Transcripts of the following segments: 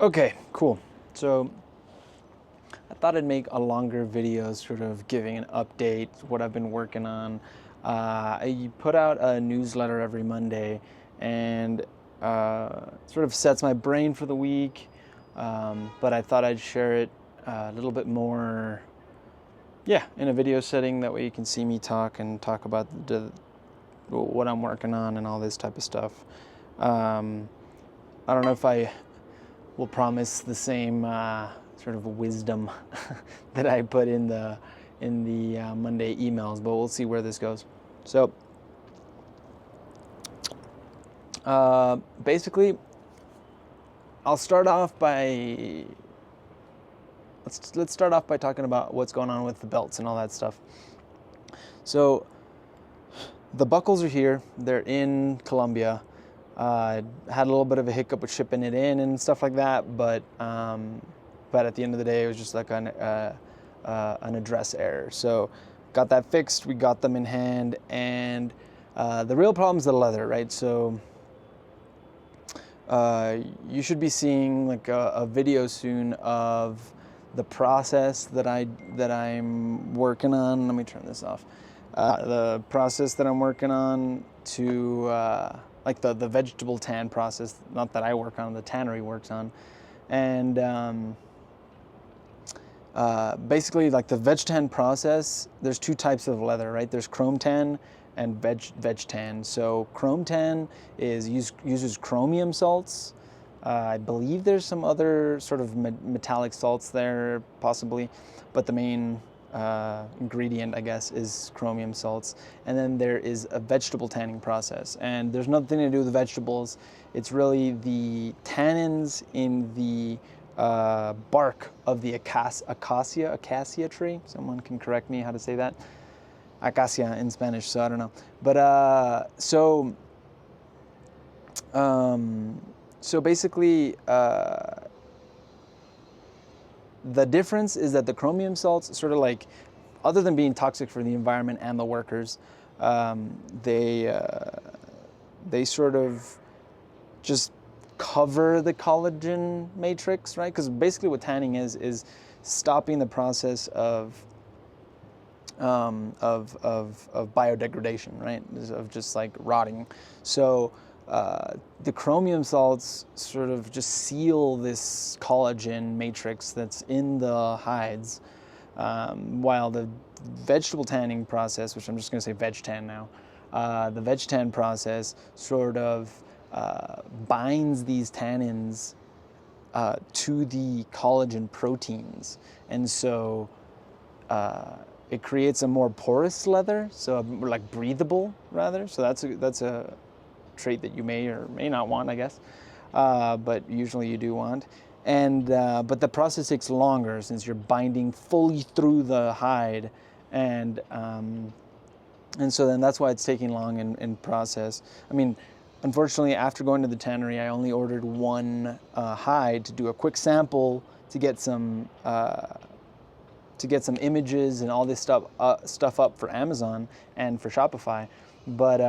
Okay, cool. So I thought I'd make a longer video sort of giving an update, what I've been working on. I put out a newsletter every Monday and sort of sets my brain for the week, but I thought I'd share it a little bit more, yeah, in a video setting. That way you can see me talk and talk about what I'm working on and all this type of stuff. I don't know if I will promise the same sort of wisdom that I put in the Monday emails, but we'll see where this goes. So basically, I'll start off by let's start off by talking about what's going on with the belts and all that stuff. So the buckles are here. They're in Colombia. Had a little bit of a hiccup with shipping it in and stuff like that, but at the end of the day, it was just like an address error. So got that fixed. We got them in hand, and the real problem is the leather, right? So you should be seeing like a video soon of the process that I'm working on. Let me turn this off. The process that I'm working on to like the vegetable tan process, not that I work on, the tannery works on. And basically, like the veg tan process, there's two types of leather, right? There's chrome tan and veg tan. So chrome tan uses chromium salts. I believe there's some other sort of metallic salts there, possibly, but the main ingredient, I guess, is chromium salts. And then there is a vegetable tanning process, and there's nothing to do with the vegetables. It's really the tannins in the bark of the acacia tree. Someone can correct me how to say that. Acacia in Spanish, so I don't know. But so basically, the difference is that the chromium salts sort of like, other than being toxic for the environment and the workers, they sort of just cover the collagen matrix, right? Because basically what tanning is stopping the process of biodegradation, right? Of just like rotting. So the chromium salts sort of just seal this collagen matrix that's in the hides, while the vegetable tanning process, which I'm just going to say veg tan now, the veg tan process sort of binds these tannins to the collagen proteins, and so it creates a more porous leather, so like breathable rather. So that's a trait that you may or may not want, I guess, but usually you do want. And but the process takes longer since you're binding fully through the hide, and so then that's why it's taking long in process. I mean, unfortunately, after going to the tannery, I only ordered one hide to do a quick sample to get some images and all this stuff up for Amazon and for Shopify. But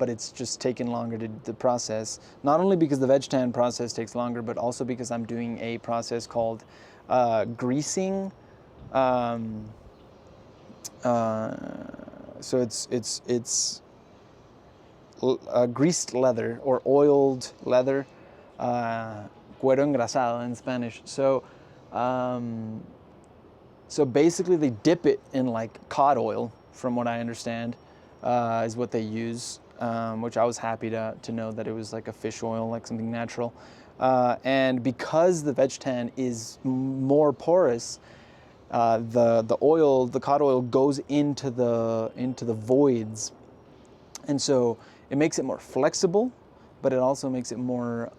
it's just taken longer to process. Not only because the veg tan process takes longer, but also because I'm doing a process called greasing. So it's greased leather or oiled leather, cuero engrasado in Spanish. So basically they dip it in like cod oil, from what I understand, is what they use, which I was happy to know that it was like a fish oil, like something natural. And because the veg tan is more porous, the cod oil goes into the voids, and so it makes it more flexible, but it also makes it more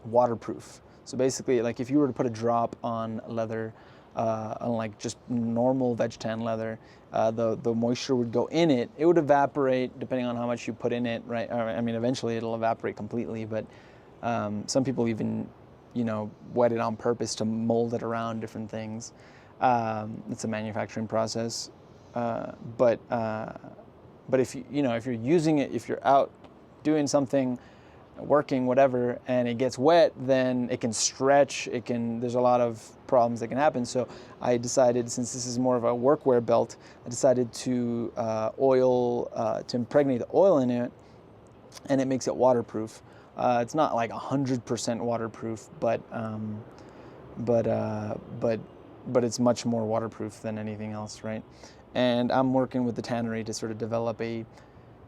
waterproof. So basically, like if you were to put a drop on leather, on like just normal veg tan leather, the moisture would go in it. It would evaporate depending on how much you put in it, right? I mean, eventually it'll evaporate completely, but some people even, wet it on purpose to mold it around different things. It's a manufacturing process, but if if you're using it, if you're out doing something, working, whatever, and it gets wet, then it can stretch. There's a lot of problems that can happen. So I decided, since this is more of a workwear belt, I decided to to impregnate the oil in it, and it makes it waterproof. It's not like 100% waterproof, but it's much more waterproof than anything else, right? And I'm working with the tannery to sort of develop a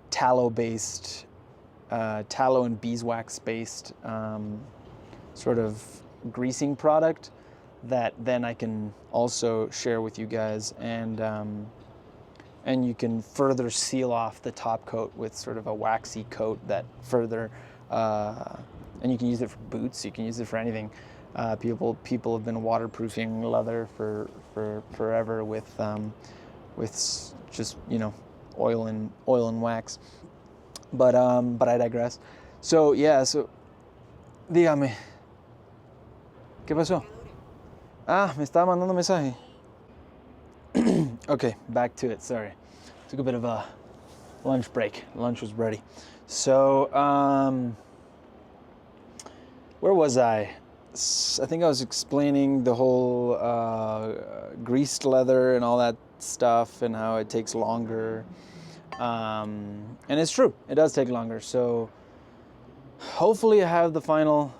tallow-based, tallow and beeswax-based sort of greasing product that then I can also share with you guys, and you can further seal off the top coat with sort of a waxy coat that further, and you can use it for boots, you can use it for anything. People have been waterproofing leather for forever with just, you know, oil and wax. But I digress. So yeah, so dígame. ¿Qué pasó? Ah, me estaba mandando mensaje. Okay, back to it. Sorry, took a bit of a lunch break. Lunch was ready. So where was I? I think I was explaining the whole greased leather and all that stuff, and how it takes longer. And it's true, it does take longer. So hopefully I have the final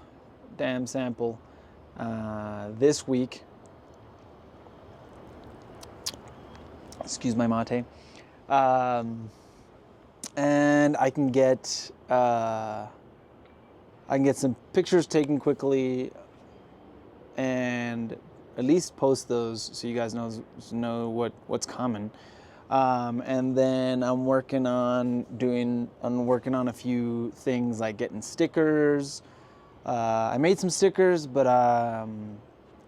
damn sample this week. Excuse my mate. And I can get some pictures taken quickly, and at least post those so you guys know what's coming. And then I'm working on a few things like getting stickers. I made some stickers, but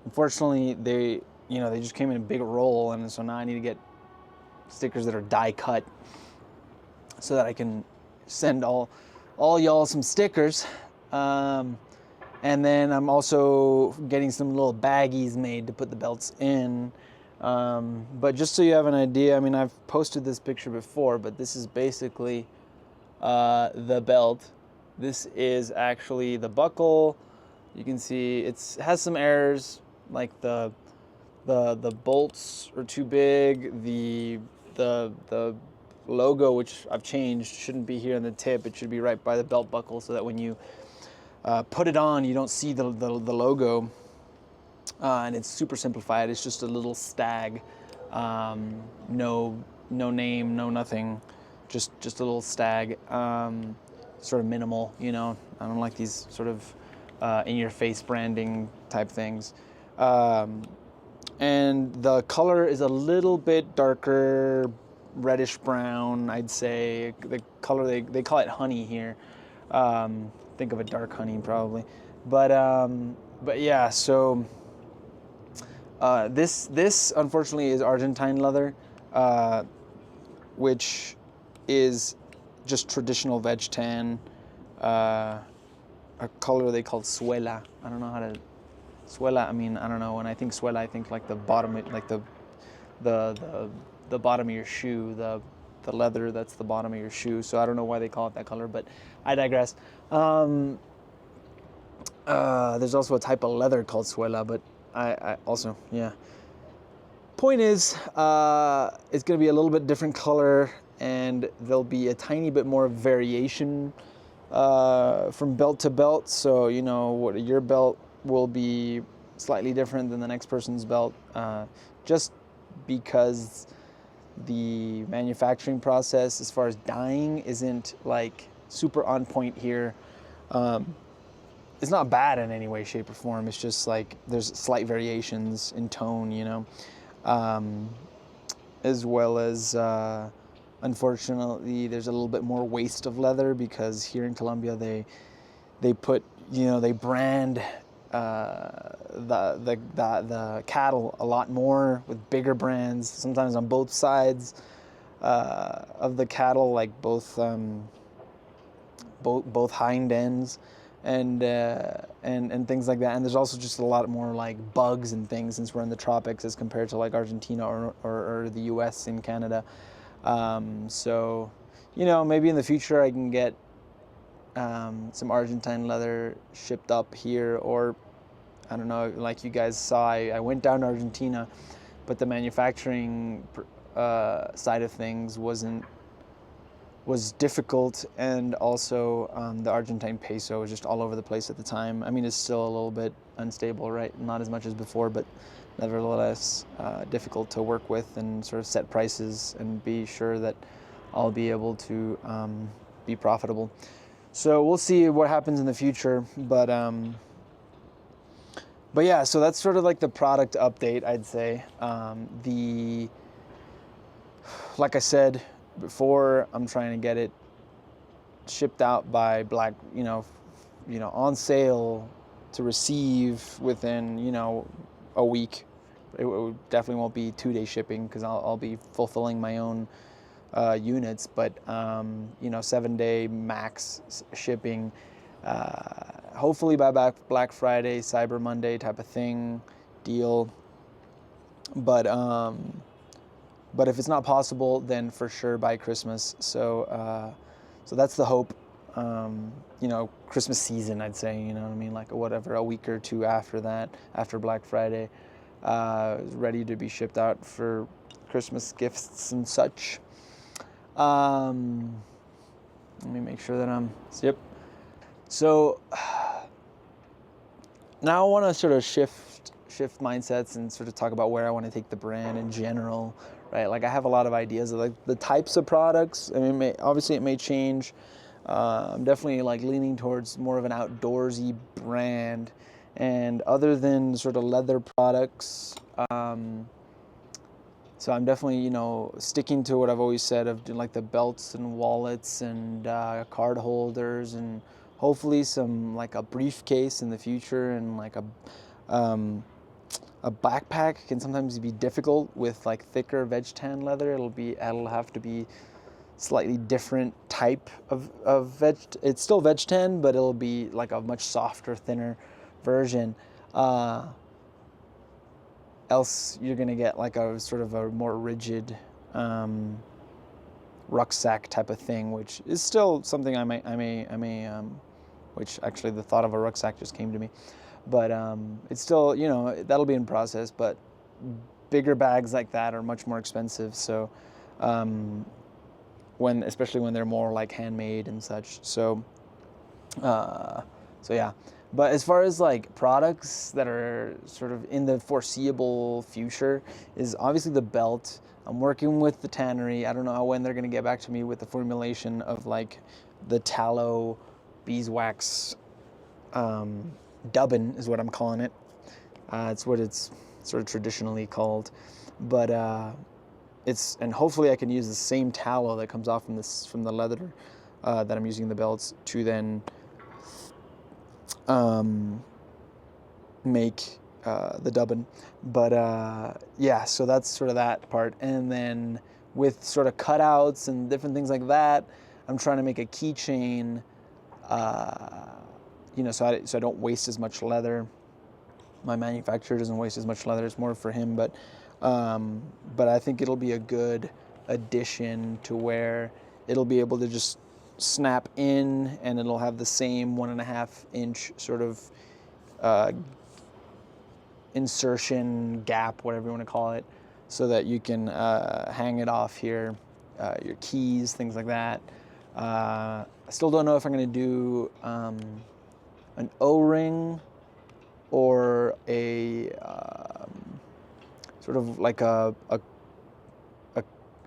unfortunately they just came in a big roll, and so now I need to get stickers that are die cut so that I can send all y'all some stickers. And then I'm also getting some little baggies made to put the belts in. But just so you have an idea, I mean, I've posted this picture before, but this is basically the belt. This is actually the buckle. You can see it has some errors, like the bolts are too big. The logo, which I've changed, shouldn't be here on the tip. It should be right by the belt buckle, so that when you put it on, you don't see the logo. And it's super simplified. It's just a little stag, no name, no nothing, just a little stag, sort of minimal, you know. I don't like these sort of in-your-face branding type things. And the color is a little bit darker, reddish brown, I'd say. The color, they call it honey here. Think of a dark honey probably, but yeah. So this unfortunately is Argentine leather, which is just traditional veg tan, a color they call suela. I don't know how to suela. I mean, I don't know. When I think suela, I think like the bottom, like the bottom of your shoe, the leather that's the bottom of your shoe. So I don't know why they call it that color, but I digress. There's also a type of leather called suela, but I also, yeah. Point is, it's going to be a little bit different color, and there'll be a tiny bit more variation from belt to belt. So, you know, what your belt will be slightly different than the next person's belt, just because the manufacturing process as far as dyeing isn't like super on point here. It's not bad in any way, shape, or form. It's just like there's slight variations in tone, you know, as well as unfortunately there's a little bit more waste of leather, because here in Colombia they put, you know, they brand the cattle a lot more with bigger brands, sometimes on both sides of the cattle, like both hind ends and things like that. And there's also just a lot more like bugs and things, since we're in the tropics, as compared to like Argentina or the US and Canada. So, you know, maybe in the future I can get some Argentine leather shipped up here, or I don't know, like you guys saw, I went down to Argentina, but the manufacturing side of things was difficult, and also the Argentine peso was just all over the place at the time. I mean, it's still a little bit unstable, right? Not as much as before, but nevertheless difficult to work with and sort of set prices and be sure that I'll be able to be profitable. So we'll see what happens in the future, but yeah, so that's sort of like the product update, I'd say. Like I said before, I'm trying to get it shipped out by Black, on sale to receive within, a week. It definitely won't be 2-day shipping because I'll be fulfilling my own units, but 7-day max shipping. Hopefully by Black Friday, Cyber Monday type of thing, deal. But if it's not possible, then for sure by Christmas. So that's the hope. Christmas season, I'd say. You know what I mean? Like whatever, a week or two after that, after Black Friday, ready to be shipped out for Christmas gifts and such. Let me make sure that yep. So now I want to sort of shift mindsets and sort of talk about where I want to take the brand in general, right? Like I have a lot of ideas of like the types of products. I mean, obviously it may change. I'm definitely like leaning towards more of an outdoorsy brand, and other than sort of leather products, so I'm definitely, sticking to what I've always said of doing like the belts and wallets and card holders, and hopefully some like a briefcase in the future, and like a backpack can sometimes be difficult with like thicker veg tan leather. It'll have to be slightly different type of veg. It's still veg tan, but it'll be like a much softer, thinner version. Else you're gonna get like a sort of a more rigid rucksack type of thing, which is still something I may which actually the thought of a rucksack just came to me, but it's still, that'll be in process. But bigger bags like that are much more expensive, so especially when they're more like handmade and such. So yeah. But as far as like products that are sort of in the foreseeable future, is obviously the belt. I'm working with the tannery. I don't know when they're going to get back to me with the formulation of like the tallow beeswax dubbin is what I'm calling it. It's what it's sort of traditionally called. But and hopefully I can use the same tallow that comes off from the leather that I'm using in the belts to then make the dubbin. But yeah, so that's sort of that part. And then with sort of cutouts and different things like that, I'm trying to make a keychain, so I don't waste as much leather. My manufacturer doesn't waste as much leather. It's more for him, but I think it'll be a good addition to where it'll be able to just snap in, and it'll have the same 1.5 inch sort of insertion gap, whatever you want to call it, so that you can hang it off here, your keys, things like that. I still don't know if I'm going to do an O-ring or a sort of like not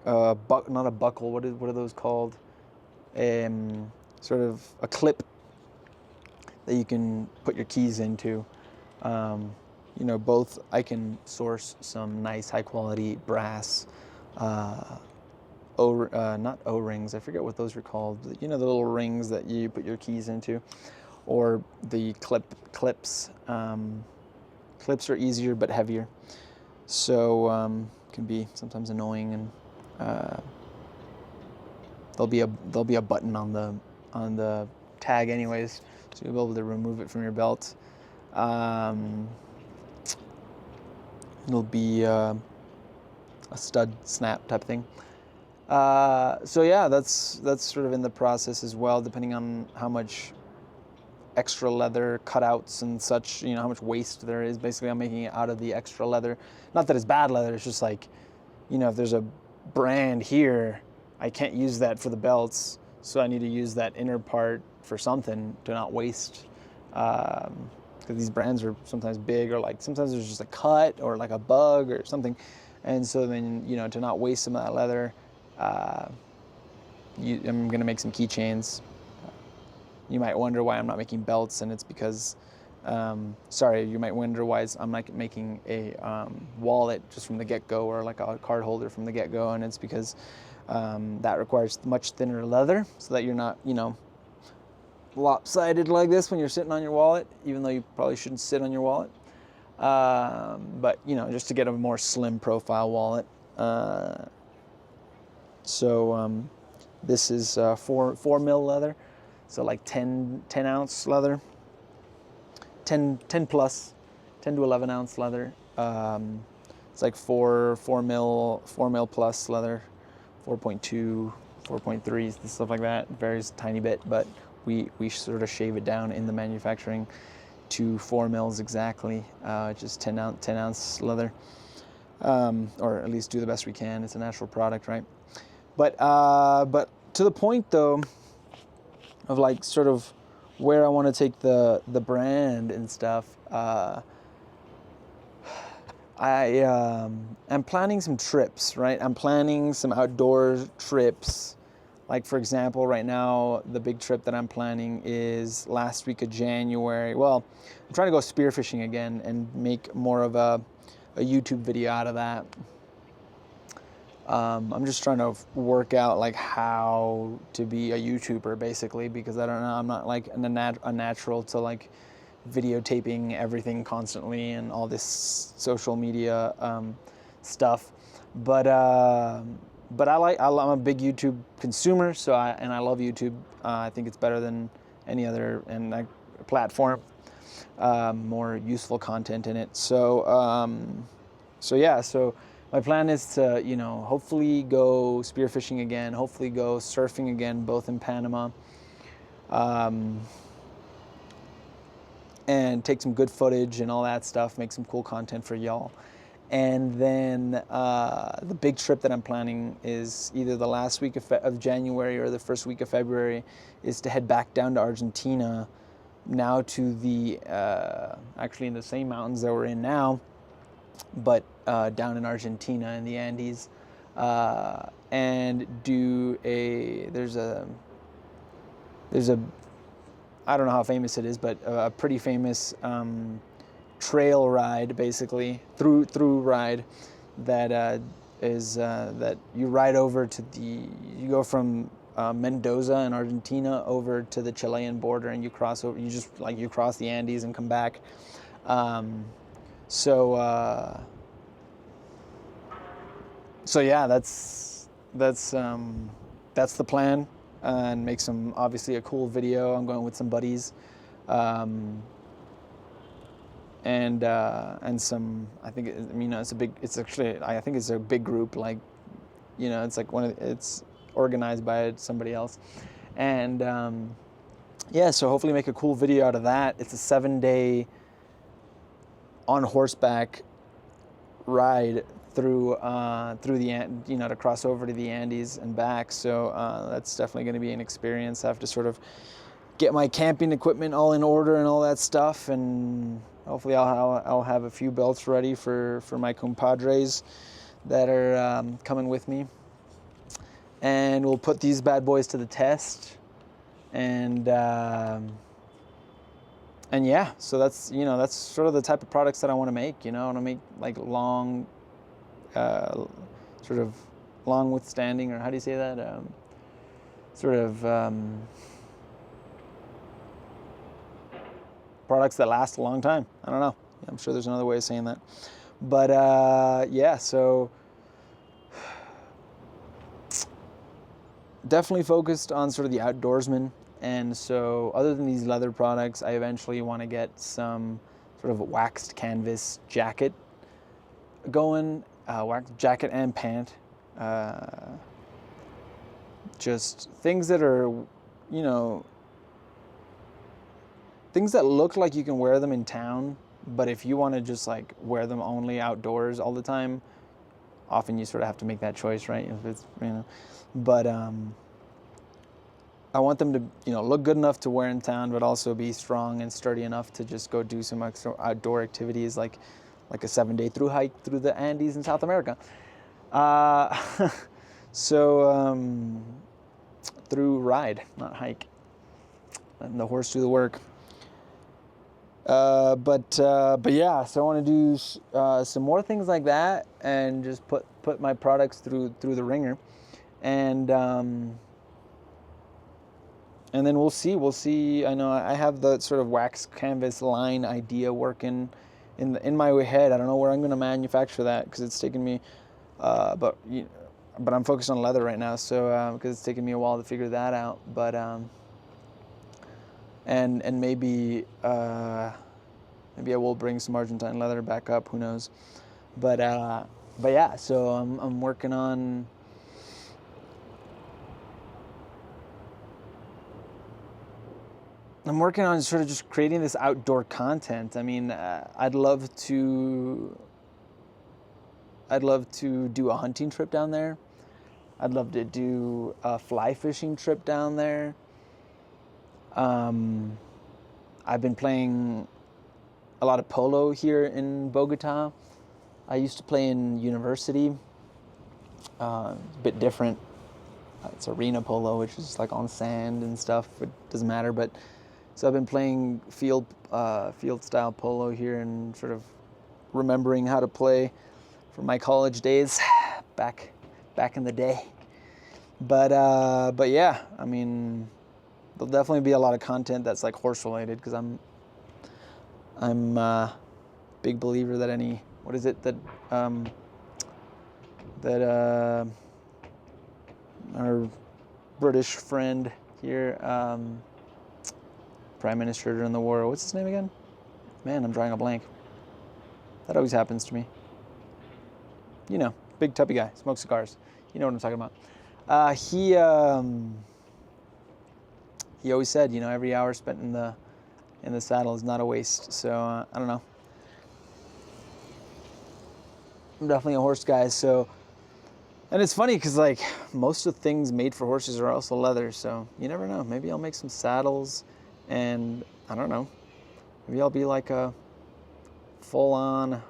a buckle. What are those called? Sort of a clip that you can put your keys into. Both I can source some nice high quality brass, not O-rings. I forget what those are called. The little rings that you put your keys into, or the clips. Clips are easier but heavier, so can be sometimes annoying, and there'll be a button on the tag anyways, so you'll be able to remove it from your belt. It'll be a stud snap type thing. So yeah, that's sort of in the process as well, depending on how much extra leather cutouts and such, how much waste there is. Basically, I'm making it out of the extra leather. Not that it's bad leather, it's just like, if there's a brand here, I can't use that for the belts, so I need to use that inner part for something to not waste. Because these brands are sometimes big, or like sometimes there's just a cut or like a bug or something. And so then, to not waste some of that leather, I'm going to make some keychains. You might wonder why I'm not making belts, and it's because, you might wonder why I'm not making a wallet just from the get-go, or like a card holder from the get-go, and it's because that requires much thinner leather, so that you're not, lopsided like this when you're sitting on your wallet, even though you probably shouldn't sit on your wallet. But, just to get a more slim profile wallet. This is 4 mil leather. So like 10 ounce leather, 10 plus, 10 to 11 ounce leather. It's like 4 mil plus leather, 4.2, 4.3, stuff like that. It varies a tiny bit, but we sort of shave it down in the manufacturing to 4 mils exactly, just 10 ounce leather, or at least do the best we can. It's a natural product, right? But to the point though, of like sort of where I want to take the brand and stuff. I'm planning some trips, right? I'm planning some outdoor trips. Like, for example, right now, the big trip that I'm planning is last week of January. Well, I'm trying to go spearfishing again and make more of a YouTube video out of that. I'm just trying to work out like how to be a YouTuber, basically, because I don't know, I'm not like a natural to like videotaping everything constantly and all this social media stuff. But I'm a big YouTube consumer, so I love YouTube. I think it's better than any other platform. More useful content in it. So my plan is to, hopefully go spearfishing again, hopefully go surfing again, both in Panama, and take some good footage and all that stuff, make some cool content for y'all. And then the big trip that I'm planning is either the last week of January or the first week of February, is to head back down to Argentina, now to the, actually in the same mountains that we're in now, but down in Argentina in the Andes, and do there's a I don't know how famous it is, but a pretty famous trail ride, basically through ride, that that you ride over to you go from Mendoza in Argentina over to the Chilean border, and you cross over. You cross the Andes and come back. So yeah, that's the plan, and make some, obviously, a cool video. I'm going with some buddies, and some, I think, I think it's a big group, like, it's like it's organized by somebody else, and yeah, so hopefully make a cool video out of that. It's a 7-day on horseback ride through the to cross over to the Andes and back. So that's definitely going to be an experience. I have to sort of get my camping equipment all in order and all that stuff, and hopefully I'll have a few belts ready for my compadres that are coming with me, and we'll put these bad boys to the test. And yeah, so that's sort of the type of products that I want to make. I want to make like long, sort of long withstanding, or how do you say that? Products that last a long time. I don't know. I'm sure there's another way of saying that. But yeah, so definitely focused on sort of the outdoorsman. And so other than these leather products, I eventually want to get some sort of waxed canvas jacket going, waxed jacket and pant. just things that are, things that look like you can wear them in town, but if you want to just like wear them only outdoors all the time, often you sort of have to make that choice, right? If it's, but I want them to, look good enough to wear in town, but also be strong and sturdy enough to just go do some outdoor activities, like a 7-day through hike through the Andes in South America. So through ride, not hike, letting the horse do the work. But yeah, so I want to do some more things like that, and just put my products through the ringer, and then we'll see. I know I have the sort of wax canvas line idea working in my head. I don't know where I'm going to manufacture that, because it's taken me, but I'm focused on leather right now, so because it's taken me a while to figure that out. But and maybe I will bring some Argentine leather back up. Who knows? But yeah. So I'm working on. Sort of just creating this outdoor content. I mean, I'd love to do a hunting trip down there. I'd love to do a fly fishing trip down there. I've been playing a lot of polo here in Bogota. I used to play in university. It's a bit different. It's arena polo, which is like on sand and stuff. It doesn't matter, but so I've been playing field style polo here and sort of remembering how to play from my college days back in the day. But yeah, I mean, there'll definitely be a lot of content that's like horse related, because I'm a big believer that our British friend here, Prime Minister during the war, what's his name again? Man, I'm drawing a blank. That always happens to me. Big tubby guy, smokes cigars. You know what I'm talking about. He always said, every hour spent in the saddle is not a waste. So I don't know. I'm definitely a horse guy. So, and it's funny because like most of the things made for horses are also leather. So you never know. Maybe I'll make some saddles, and I don't know. Maybe I'll be like a full-on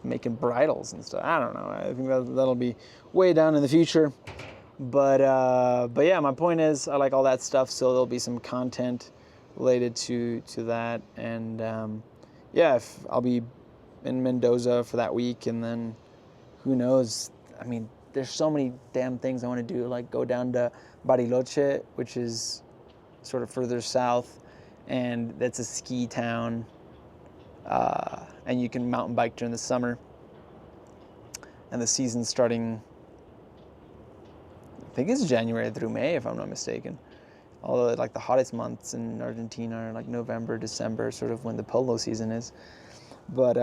making bridles and stuff. I don't know. I think that'll be way down in the future. But yeah, my point is I like all that stuff, so there'll be some content related to that. And yeah, if I'll be in Mendoza for that week, and then who knows? I mean, there's so many damn things I want to do, like go down to Bariloche, which is sort of further south, and that's a ski town, and you can mountain bike during the summer, and the season's starting, I think it's January through May, if I'm not mistaken. Although like the hottest months in Argentina are like November, December, sort of when the polo season is. But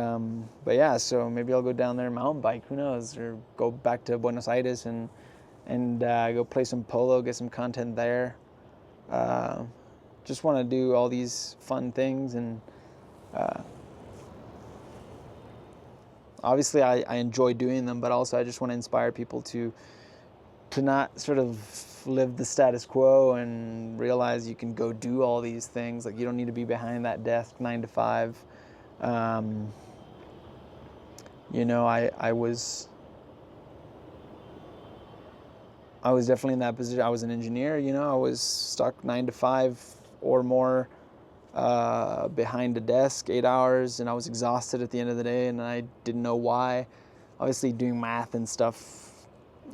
yeah, so maybe I'll go down there and mountain bike, who knows, or go back to Buenos Aires and go play some polo, get some content there. Just want to do all these fun things, and obviously I enjoy doing them, but also I just want to inspire people to not sort of live the status quo and realize you can go do all these things. Like, you don't need to be behind that desk 9 to 5. I was definitely in that position. I was an engineer, I was stuck 9 to 5 or more behind a desk 8 hours, and I was exhausted at the end of the day, and I didn't know why. Obviously doing math and stuff,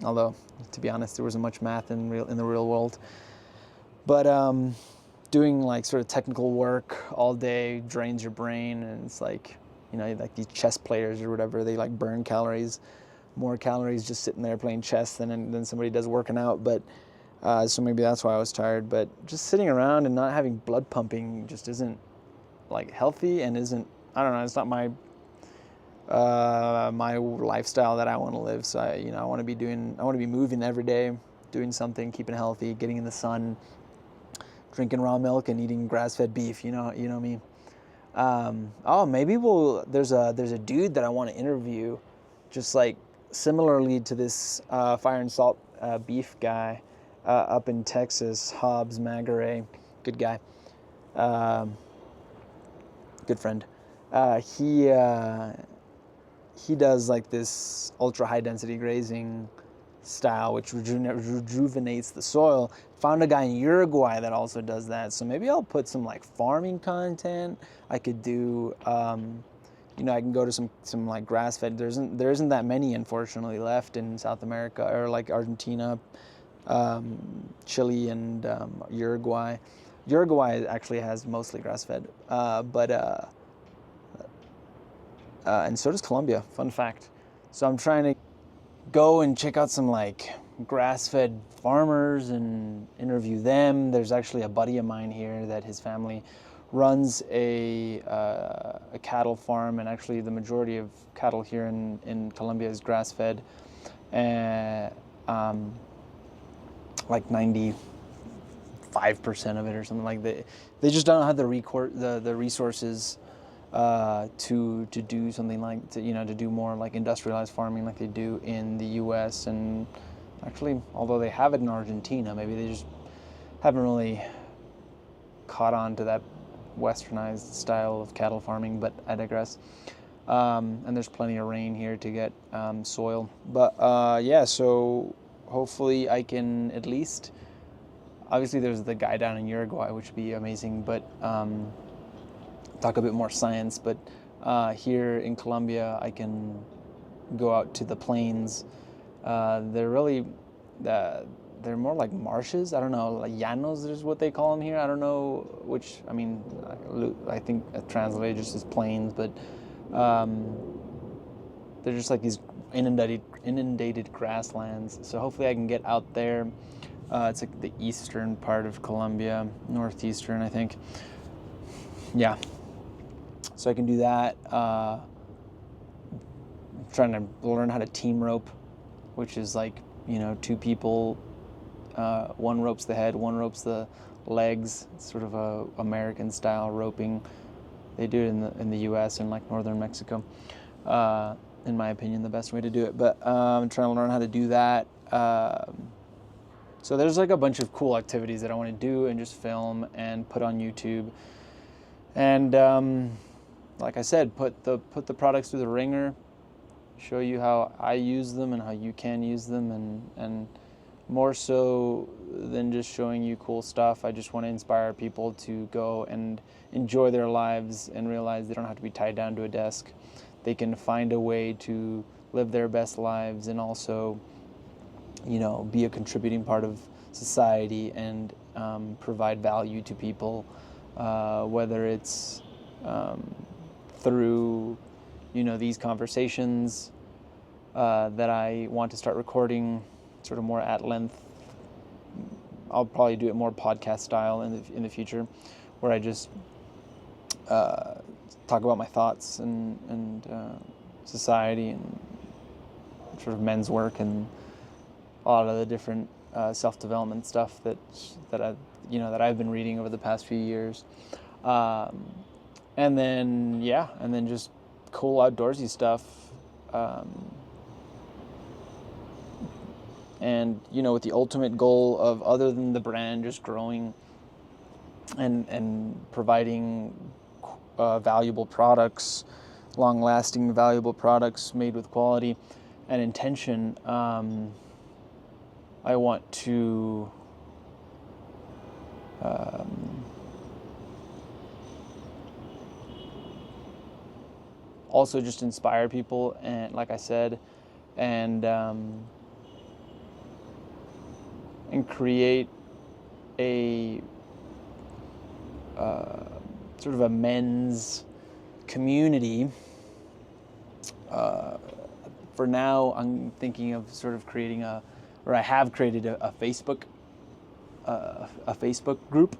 although to be honest there wasn't much math in the real world, but doing like sort of technical work all day drains your brain, and it's like, like these chess players or whatever, they like burn more calories just sitting there playing chess than somebody does working out. But so maybe that's why I was tired. But just sitting around and not having blood pumping just isn't like healthy, and isn't, I don't know, it's not my my lifestyle that I want to live. So I want to be moving every day, doing something, keeping healthy, getting in the sun, drinking raw milk, and eating grass-fed beef. You know me. Maybe there's a dude that I want to interview, just like similarly to this Fire and Salt beef guy up in Texas, Hobbs Magaray, good guy, good friend. He does like this ultra high density grazing style, which rejuvenates the soil. Found a guy in Uruguay that also does that. So maybe I'll put some like farming content. I could do, I can go to some like grass fed. There isn't that many, unfortunately, left in South America, or like Argentina, Chile, and Uruguay. Uruguay actually has mostly grass fed, and so does Colombia. Fun fact. So I'm trying to go and check out some like grass-fed farmers and interview them. There's actually a buddy of mine here that his family runs a cattle farm, and actually the majority of cattle here in Colombia is grass-fed, and like 95% of it or something like that. They just don't have the resources to do something like to do more like industrialized farming like they do in the U.S. and actually, although they have it in Argentina, maybe they just haven't really caught on to that westernized style of cattle farming. But I digress. And there's plenty of rain here to get soil. But so hopefully I can at least. Obviously, there's the guy down in Uruguay, which would be amazing, but. Talk a bit more science, but here in Colombia, I can go out to the plains. They're more like marshes. I don't know, like llanos is what they call them here. I don't know which. I mean, I think translated just as plains, but they're just like these inundated grasslands. So hopefully, I can get out there. It's like the eastern part of Colombia, northeastern, I think. Yeah. So I can do that. I'm trying to learn how to team rope, which is like, two people, one ropes the head, one ropes the legs. It's sort of a American style roping. They do it in the U.S. and like northern Mexico. In my opinion, the best way to do it. But I'm trying to learn how to do that. So there's like a bunch of cool activities that I want to do and just film and put on YouTube. And like I said, put the products through the ringer, show you how I use them and how you can use them, and more so than just showing you cool stuff, I just want to inspire people to go and enjoy their lives and realize they don't have to be tied down to a desk. They can find a way to live their best lives and also, be a contributing part of society and provide value to people, whether it's through, these conversations that I want to start recording sort of more at length. I'll probably do it more podcast style in the future, where I just talk about my thoughts and society and sort of men's work and a lot of the different self-development stuff that I've been reading over the past few years. And then just cool outdoorsy stuff. And, with the ultimate goal of, other than the brand, just growing and providing valuable products, long-lasting valuable products made with quality and intention. I want to also just inspire people, and like I said, and create a sort of a men's community. For now, I'm thinking of sort of creating I have created a Facebook group.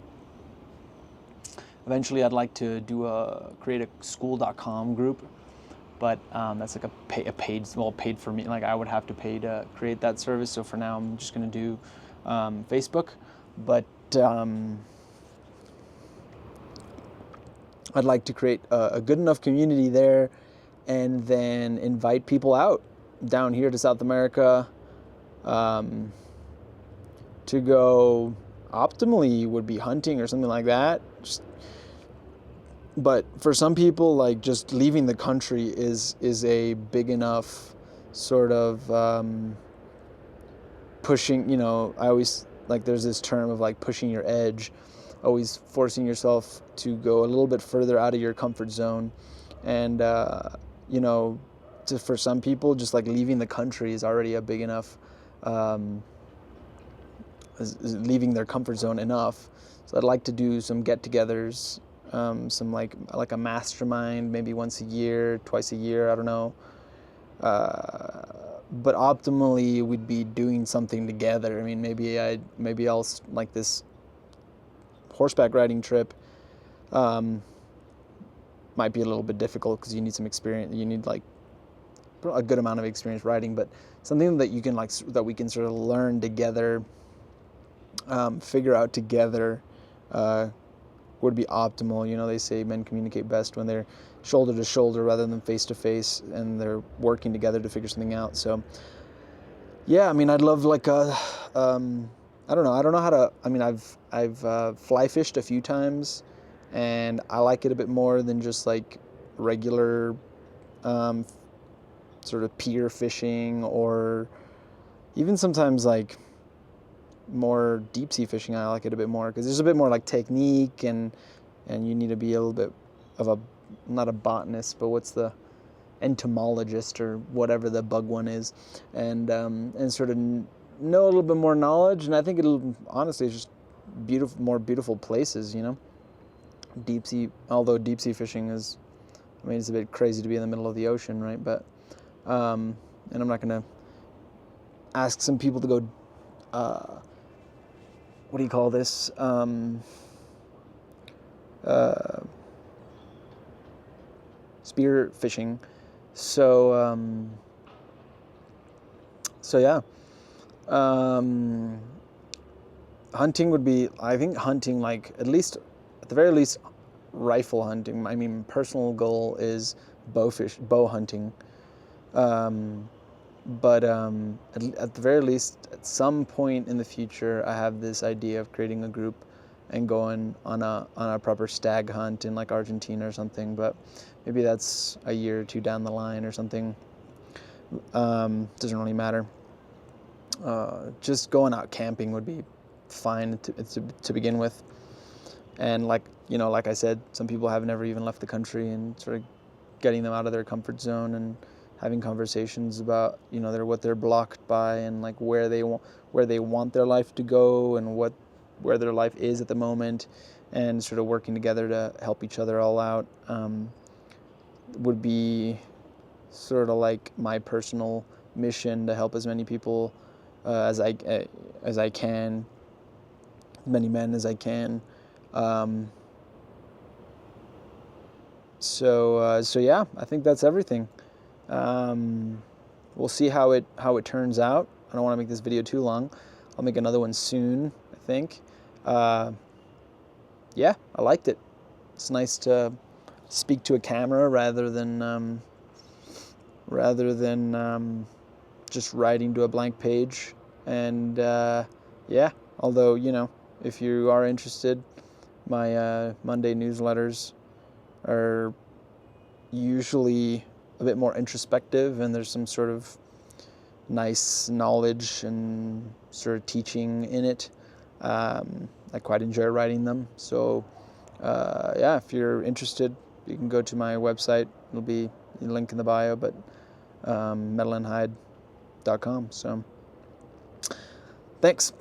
Eventually, I'd like to create a school.com group but that's like paid for me. Like I would have to pay to create that service. So for now, I'm just going to do Facebook, but I'd like to create a good enough community there, and then invite people out down here to South America to go. Optimally would be hunting or something like that. But for some people, like just leaving the country is a big enough sort of pushing. You know, I always like there's this term of like pushing your edge, always forcing yourself to go a little bit further out of your comfort zone, and you know, for some people, just like leaving the country is already a big enough. Leaving their comfort zone enough. So I'd like to do some get-togethers, some like a mastermind, maybe once a year, twice a year, I don't know. But optimally, we'd be doing something together. I mean, maybe I'll like this horseback riding trip. Might be a little bit difficult because you need some experience. You need like a good amount of experience riding, but something that you can like that we can sort of learn together. Figure out together would be optimal. You know, they say men communicate best when they're shoulder to shoulder rather than face to face, and they're working together to figure something out. So, yeah, I mean, I'd love like I don't know how to. I mean, I've fly fished a few times, and I like it a bit more than just like regular sort of pier fishing, or even sometimes like more deep sea fishing. I like it a bit more because there's a bit more like technique, and you need to be a little bit of a, not a botanist, but what's the entomologist or whatever the bug one is, and sort of know a little bit more knowledge. And I think it'll honestly it's just more beautiful places, you know. Deep sea, although deep sea fishing is, I mean, it's a bit crazy to be in the middle of the ocean, right? But and I'm not gonna ask some people to go what do you call this? Spear fishing. So yeah. Hunting would be, I think hunting, like at the very least, rifle hunting. I mean, personal goal is bow hunting. But at the very least, at some point in the future, I have this idea of creating a group and going on a proper stag hunt in like Argentina or something. But maybe that's a year or two down the line or something. Doesn't really matter. Just going out camping would be fine to begin with. And like I said, some people have never even left the country, and sort of getting them out of their comfort zone and having conversations about what they're blocked by, and like where they want their life to go, and where their life is at the moment, and sort of working together to help each other all out would be sort of like my personal mission, to help as many people as I can, as many men as I can. So yeah, I think that's everything. We'll see how it turns out. I don't want to make this video too long. I'll make another one soon, I think. Yeah, I liked it. It's nice to speak to a camera rather than just writing to a blank page. And yeah, although if you are interested, my Monday newsletters are usually a bit more introspective, and there's some sort of nice knowledge and sort of teaching in it. I quite enjoy writing them. So yeah, if you're interested, you can go to my website. It'll be a link in the bio, but metalandhide.com. So thanks.